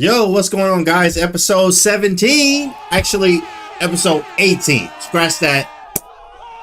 Yo, what's going on, guys? Episode 17. Actually, episode 18. Scratch that.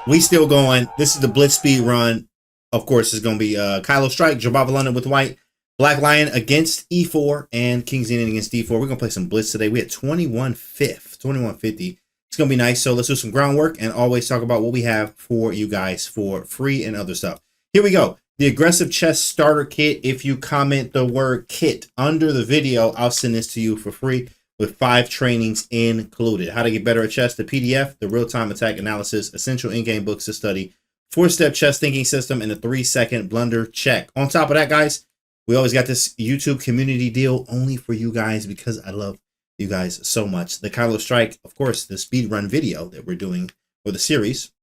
We still going. This is the Blitz speed run. Of course, it's going to be KYLO Strike, JOBAVA London with white, Black Lion against E4, and King Zenith against D4. We're going to play some Blitz today. We had 2150. It's going to be nice. So let's do some groundwork and always talk about what we have for you guys for free and other stuff. Here we go. The Aggressive Chess Starter Kit. If you comment the word kit under the video, I'll send this to you for free with 5 trainings included. How to get better at chess, the PDF, the real-time attack analysis, essential in-game books to study, 4-step chess thinking system, and a 3-second blunder check. On top of that, guys, we always got this YouTube community deal only for you guys because I love you guys so much. The KYLO Strike, of course, the speed run video that we're doing for the series,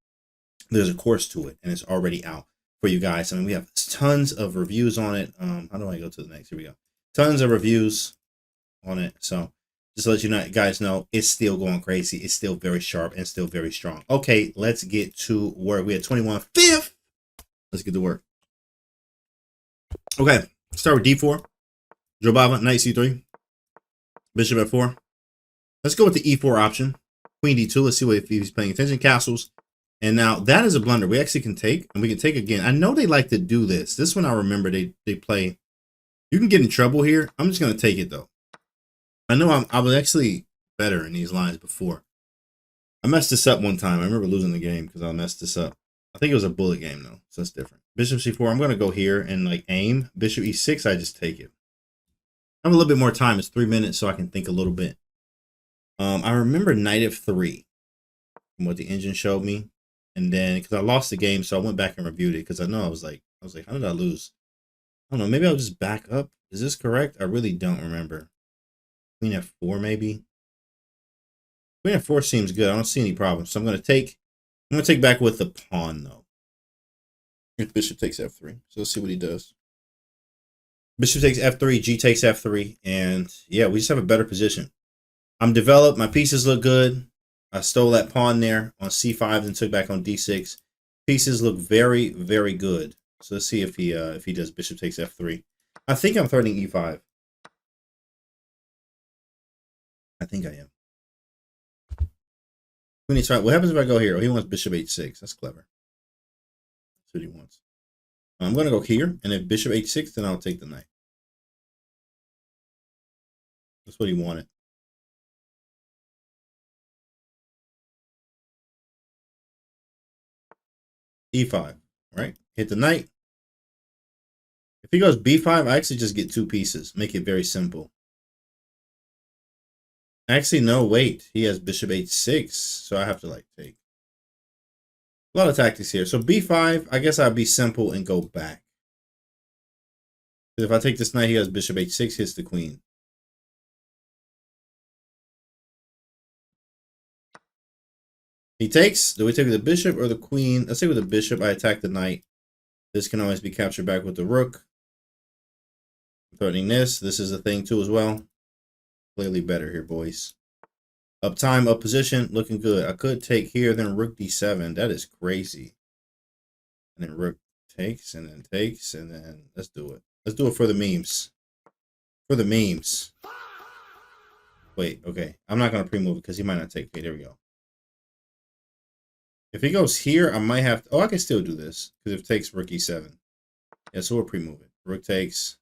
there's a course to it, and it's already out for you guys. I mean, we have tons of reviews on it. How do I go to the next? Here we go. Tons of reviews on it. So just to let you guys know, it's still going crazy. It's still very sharp and still very strong. Okay, let's get to work. We had 21/5. Let's get to work. Okay, start with D4. JOBAVA, knight C3. Bishop F4. Let's go with the E4 option. Queen D2. Let's see what if he's paying attention. Castles. And now that is a blunder we actually can take, and we can take again. I know they like to do this. This one I remember they play. You can get in trouble here. I'm just going to take it, though. I know I was actually better in these lines before. I messed this up one time. I remember losing the game because I messed this up. I think it was a bullet game, though, so that's different. Bishop C4, I'm going to go here and like aim. Bishop E6, I just take it. I have a little bit more time. It's 3 minutes, so I can think a little bit. I remember knight F3 from what the engine showed me. And then, because I lost the game, so I went back and reviewed it because I know I was like, how did I lose? I don't know. Maybe I'll just back up. Is this correct? I really don't remember. Queen F4, maybe. Queen F4 seems good. I don't see any problems. So I'm going to take back with the pawn, though. If Bishop takes F3. So let's see what he does. Bishop takes F3, G takes F3. And yeah, we just have a better position. I'm developed. My pieces look good. I stole that pawn there on C5 and took back on D6. Pieces look very, very good. So let's see if he does Bishop takes F3. I think I'm threatening E5. I think I am. Queen H5. What happens if I go here? Oh, he wants Bishop H6. That's clever. That's what he wants. I'm going to go here, and if Bishop H6, then I'll take the knight. That's what he wanted. E5, right? Hit the knight. If he goes B5, I actually just get 2 pieces. Make it very simple. Actually, no, wait. He has Bishop H6, so I have to, like, take. A lot of tactics here. So B5, I guess I'd be simple and go back. If I take this knight, he has Bishop H6, hits the queen. He takes. Do we take with the bishop or the queen? Let's take with the bishop. I attack the knight. This can always be captured back with the rook. Threatening this. This is a thing too as well. Clearly better here, boys. Up time, up position, looking good. I could take here, then rook D7. That is crazy. And then rook takes, and then takes, and then let's do it. Let's do it for the memes. For the memes. Wait, okay. I'm not going to pre-move it because he might not take. Okay, there we go. If he goes here, I might have to. Oh, I can still do this because if it takes rook E7. Yeah, so we'll pre-move it. Rook takes.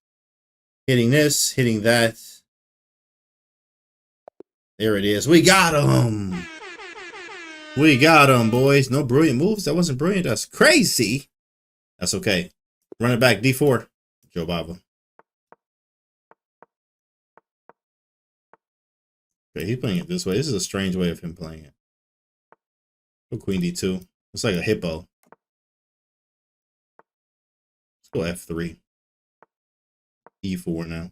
Hitting this, hitting that. There it is. We got him. We got him, boys. No brilliant moves. That wasn't brilliant. That's crazy. That's okay. Run it back. D4. JOBAVA. Okay, he's playing it this way. This is a strange way of him playing it. Queen D2. It's like a hippo. Let's go F3. E4 now.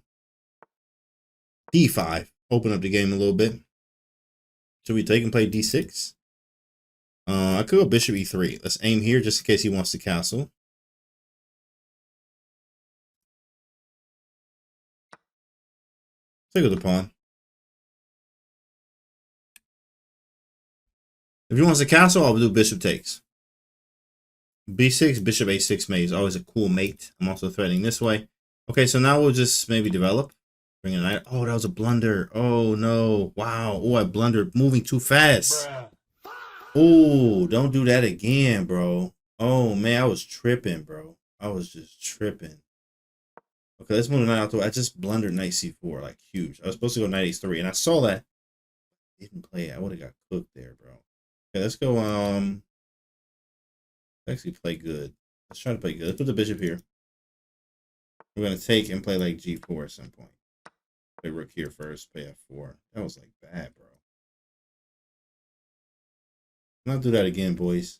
D5. Open up the game a little bit. Should we take and play D6? I could go Bishop E3. Let's aim here just in case he wants to castle. Take with the pawn. If he wants a castle, I'll do Bishop takes. B6, Bishop A6 mate is always a cool mate. I'm also threatening this way. Okay, so now we'll just maybe develop. Bring a knight. Oh, that was a blunder. Oh no! Wow. Oh, I blundered, moving too fast. Oh, don't do that again, bro. Oh man, I was tripping, bro. I was just tripping. Okay, let's move to knight out the way. I just blundered knight c4, like huge. I was supposed to go knight h3, and I saw that. Didn't play it. I would have got cooked there, bro. Okay, let's go. Actually play good. Let's try to play good. Let's put the bishop here. We're gonna take and play like g4 at some point. Play rook here first. Play f4. That was like bad, bro. Not do that again, boys.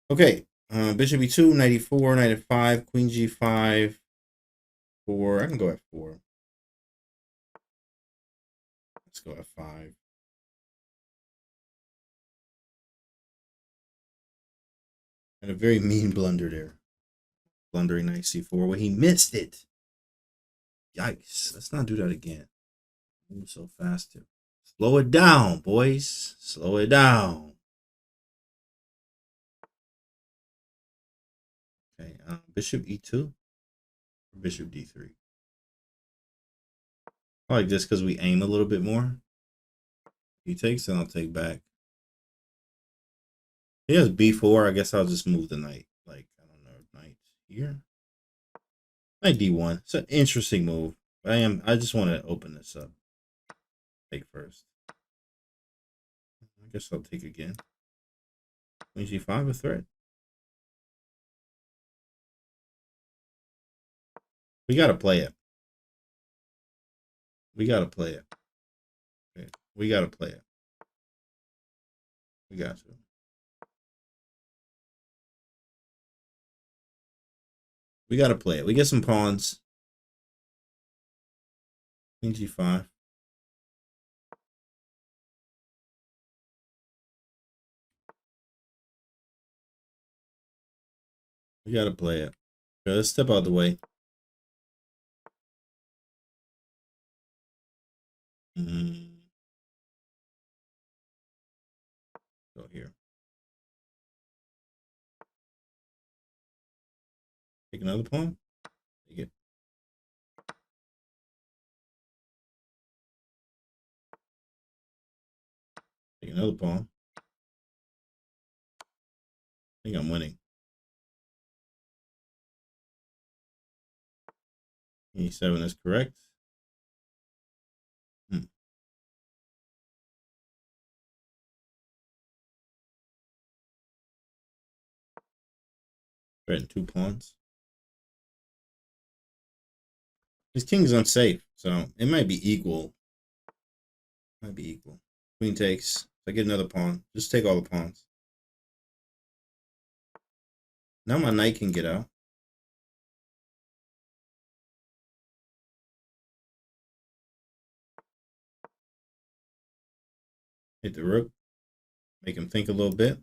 Okay. Bishop e2, knight e4, knight f5, queen g5, 4. I can go f4. Let's go f5. And a very mean blunder there. Blundering knight c4 when he missed it. Yikes. Let's not do that again. Move so fast too. Slow it down, boys. Slow it down. Okay, bishop e2, bishop d3. I like this because we aim a little bit more. He takes, and I'll take back. He has b4. I guess I'll just move the knight. Like, I don't know, knight here. Knight d1. It's an interesting move. I just want to open this up. Take first. I guess I'll take again. Queen g5, a threat. We gotta play it. We gotta play it. Okay. We gotta play it. We got to. We gotta play it. We get some pawns. Queen g5. We gotta play it. Okay, let's step out of the way. Go here. Take another pawn. Take it. Take another pawn. I think I'm winning. E7 is correct. Threaten 2 pawns. His king is unsafe, so it might be equal. Might be equal. Queen takes. I get another pawn. Just take all the pawns. Now my knight can get out. Hit the rook. Make him think a little bit.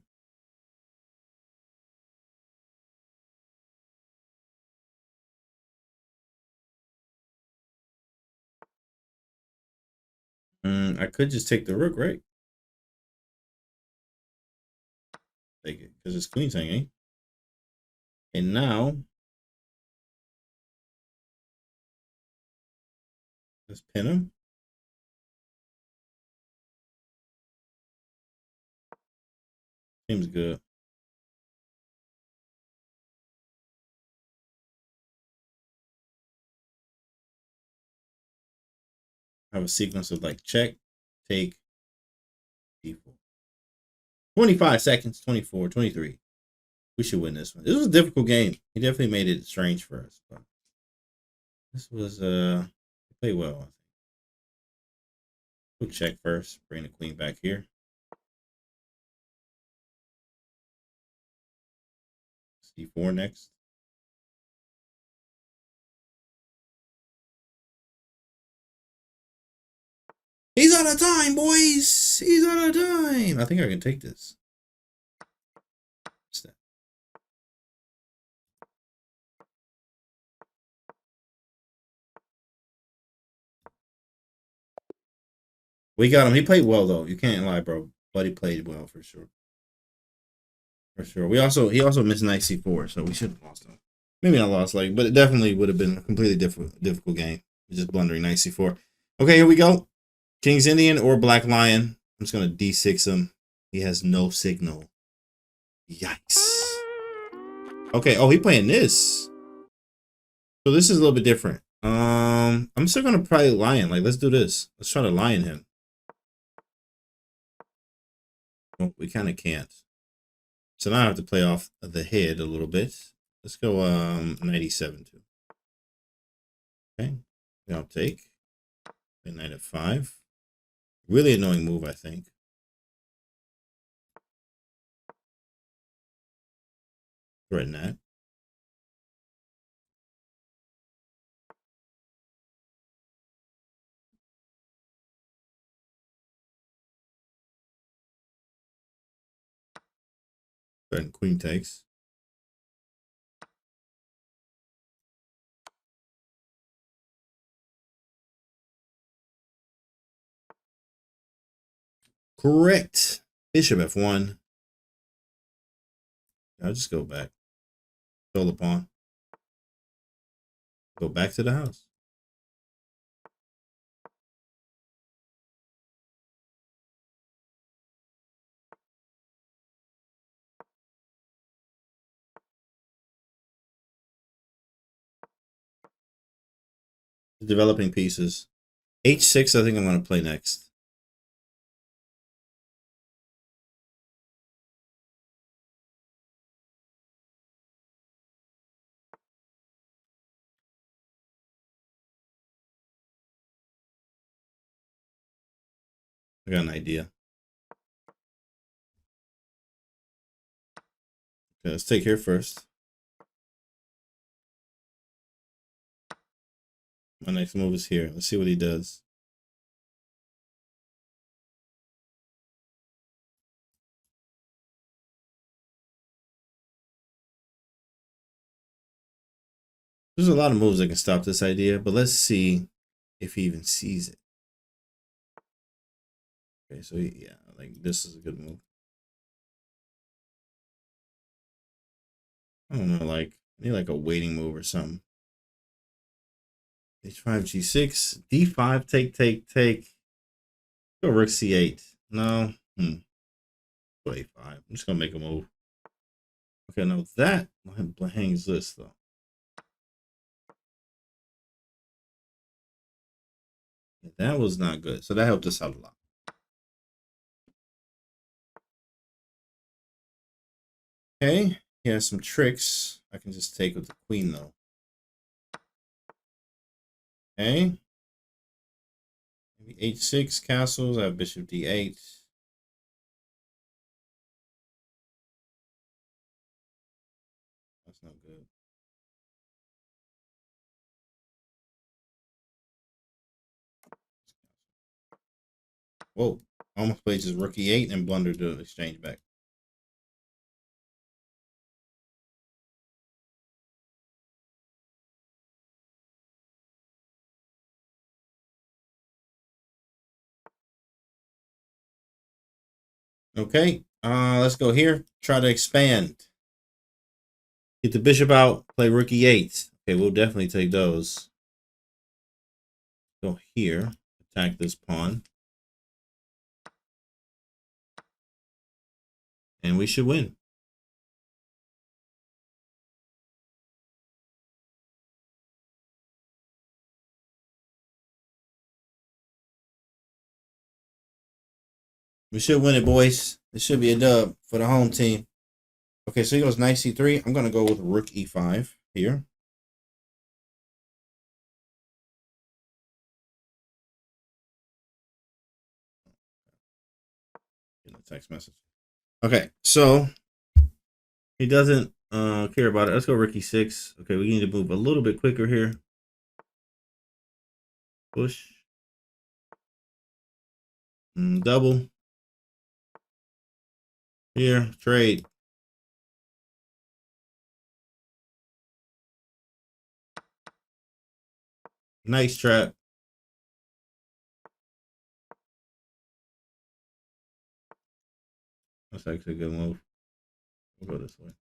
I could just take the rook, right? Take it, because it's queen's hanging. And now, let's pin him. Seems good. Have a sequence of like check, take, d4. 25 seconds, 24, 23. We should win this one. This was a difficult game. He definitely made it strange for us. But this was played well, I think. We'll check first. Bring the queen back here. C4 next. He's out of time, boys. He's out of time. I think I can take this. What's that? We got him. He played well though. You can't lie, bro. But he played well for sure. For sure. He also missed knight c4, so we should have lost him. Maybe not lost, like, but it definitely would have been a completely difficult game. Just blundering knight c4. Okay, here we go. King's Indian or Black Lion. I'm just going to d6 him. He has no signal. Yikes. Okay, oh, he playing this. So this is a little bit different. I'm still going to probably lion. Like, let's do this. Let's try to lion him. Well, we kind of can't. So now I have to play off the head a little bit. Let's go 97 too. Okay, I'll take. Play knight f5. Really annoying move, I think. Threaten that. Threaten queen takes. Correct. Bishop f1. I'll just go back. Stole the pawn. Go back to the house. Developing pieces. H6, I think I'm going to play next. I got an idea. Okay, let's take here first. My next move is here. Let's see what he does. There's a lot of moves that can stop this idea, but let's see if he even sees it. Okay, so yeah, like this is a good move. I don't know, like I need like a waiting move or something. H5, G6, D5, take. Go Rook C8. No. Go A5. I'm just gonna make a move. Okay, now that hangs this though. Yeah, that was not good. So that helped us out a lot. Okay, he has some tricks. I can just take with the queen though. Okay. Maybe H6 castles. I have bishop D8. That's not good. Whoa. I almost played just rook E8 and blundered the exchange back. Okay, let's go here. Try to expand. Get the bishop out. Play rook E8. Okay, we'll definitely take those. Go here. Attack this pawn. And we should win. We should win it, boys. This should be a dub for the home team. Okay, so he goes knight C3. I'm going to go with rook E5 here. In the text message. Okay, so he doesn't care about it. Let's go rook E6. Okay, we need to move a little bit quicker here. Push. Double. Here, trade. Nice trap. That's actually a good move. We'll go this way.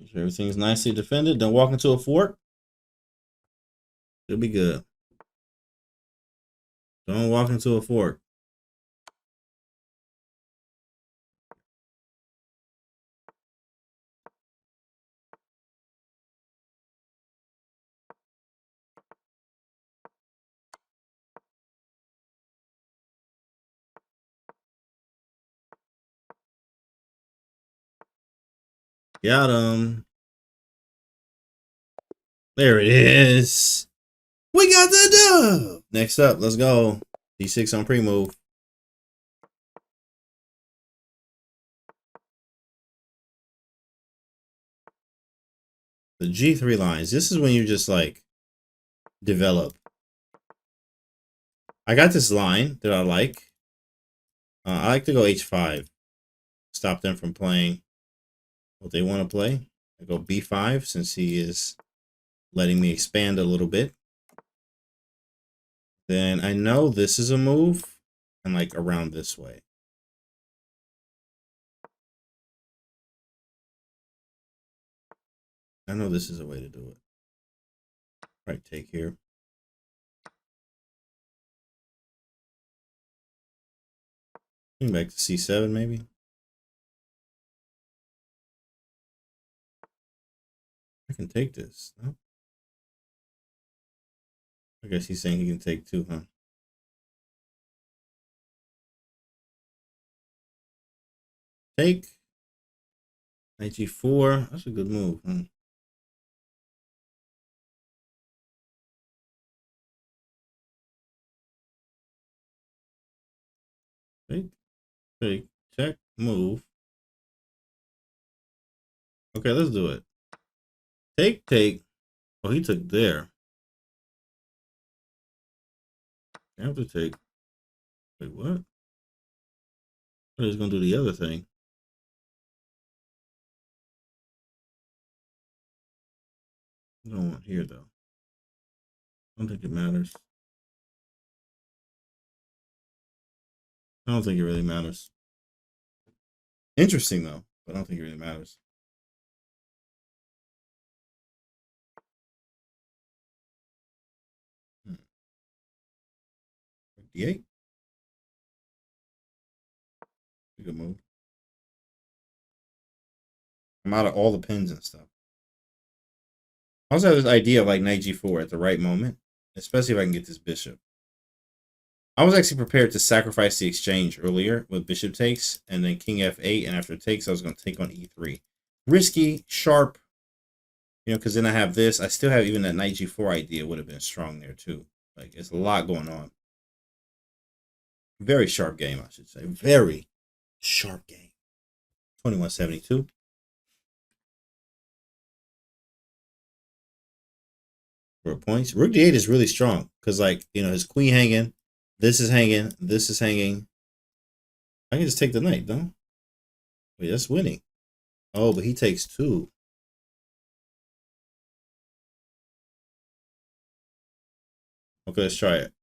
Make sure everything's nicely defended. Don't walk into a fork. It'll be good. Don't walk into a fork. Got him. There it is. We got the dub. Next up, let's go. D6 on pre-move. The G3 lines. This is when you just like develop. I got this line that I like. I like to go H5. Stop them from playing what they want to play. I go B5 since he is letting me expand a little bit. Then I know this is a move and like around this way. I know this is a way to do it. Right, take here. Back to C7 maybe. I can take this. No? I guess he's saying he can take two, huh? Take. Knight G4. That's a good move, huh? Take, check, move. Okay, let's do it. Take. Oh, he took there. I have to take. Wait, what? He's gonna do the other thing. I don't want here though. I don't think it matters. I don't think it really matters. Interesting though, but I don't think it really matters. D8. Good move. I'm out of all the pins and stuff. I also have this idea of like Knight G4 at the right moment, especially if I can get this bishop. I was actually prepared to sacrifice the exchange earlier with bishop takes and then king f8, and after takes I was going to take on e3. Risky, sharp, you know, because then I have this. I still have even that Knight G4 idea would have been strong there too. Like, it's a lot going on. Very sharp game, I should say. Very sharp game. 2172. For points. Rook d8 is really strong because, like, you know, his queen hanging, this is hanging, this is hanging. I can just take the knight, no? Wait, that's winning. Oh, but he takes two. Okay, let's try it.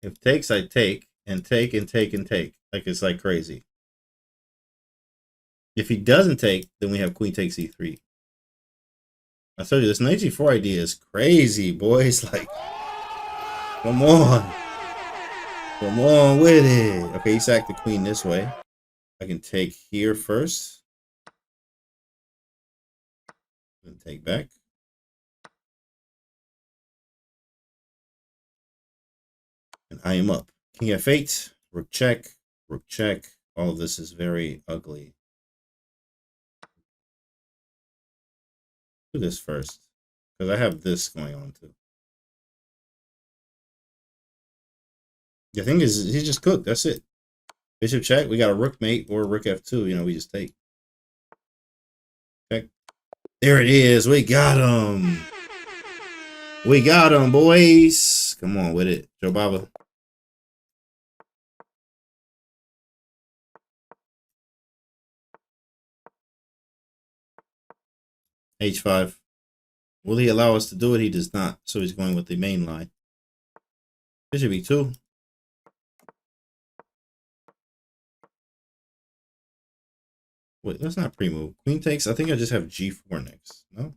If takes, I take, and take, and take, and take. Like, it's like crazy. If he doesn't take, then we have queen takes e3. I told you, this Knight G4 idea is crazy, boys. Like, come on. Come on with it. Okay, he sacked the queen this way. I can take here first. Then take back. And I am up. King f8, rook check, rook check. All of this is very ugly. Do this first, because I have this going on too. The thing is, he just cooked. That's it. Bishop check. We got a rook mate or rook f2. You know, we just take. Check. There it is. We got him. We got him, boys. Come on with it, JOBAVA. H5. Will he allow us to do it? He does not. So he's going with the main line. Bishop e2. Wait, that's not pre-move. Queen takes. I think I just have G4 next. No.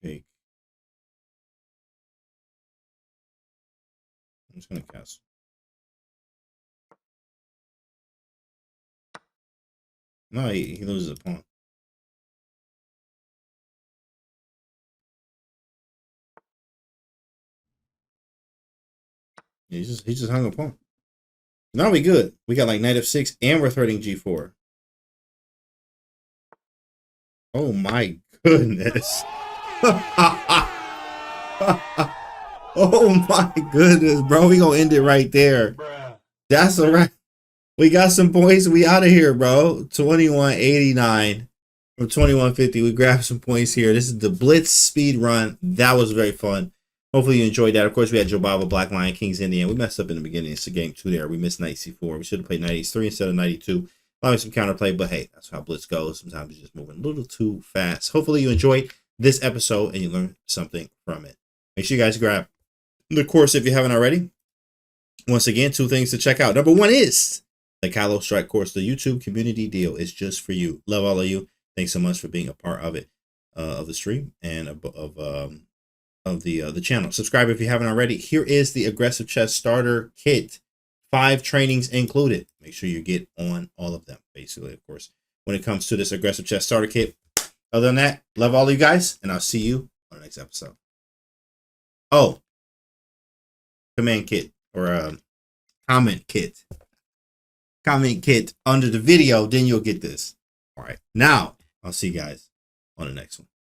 Okay. I'm just gonna castle. No, he loses a pawn. He just hung a pawn. Now we good. We got like knight f6 and we're threatening G4. Oh my goodness. Oh my goodness, bro. We gonna end it right there. That's all right. We got some points. We out of here, bro. 2189 from 2150. We grabbed some points here. This is the Blitz speed run. That was very fun. Hopefully you enjoyed that. Of course, we had JOBAVA, Black Lion, King's Indian. We messed up in the beginning. It's a game 2 there. We missed knight c4. We should have played knight h3 instead of knight e2. Probably some counterplay, but hey, that's how Blitz goes. Sometimes you're just moving a little too fast. Hopefully you enjoyed this episode and you learned something from it. Make sure you guys grab the course if you haven't already. Once again, 2 things to check out. Number 1 is the KYLO Strike course. The YouTube community deal is just for you. Love all of you. Thanks so much for being a part of it, of the stream and of the channel. Subscribe if you haven't already. Here is the Aggressive Chess Starter Kit. 5 trainings included. Make sure you get on all of them, basically, of course, when it comes to this Aggressive Chess Starter Kit. Other than that, love all of you guys, and I'll see you on the next episode. Oh, command kit or comment kit. Comment kit under the video, then you'll get this. All right, now I'll see you guys on the next one.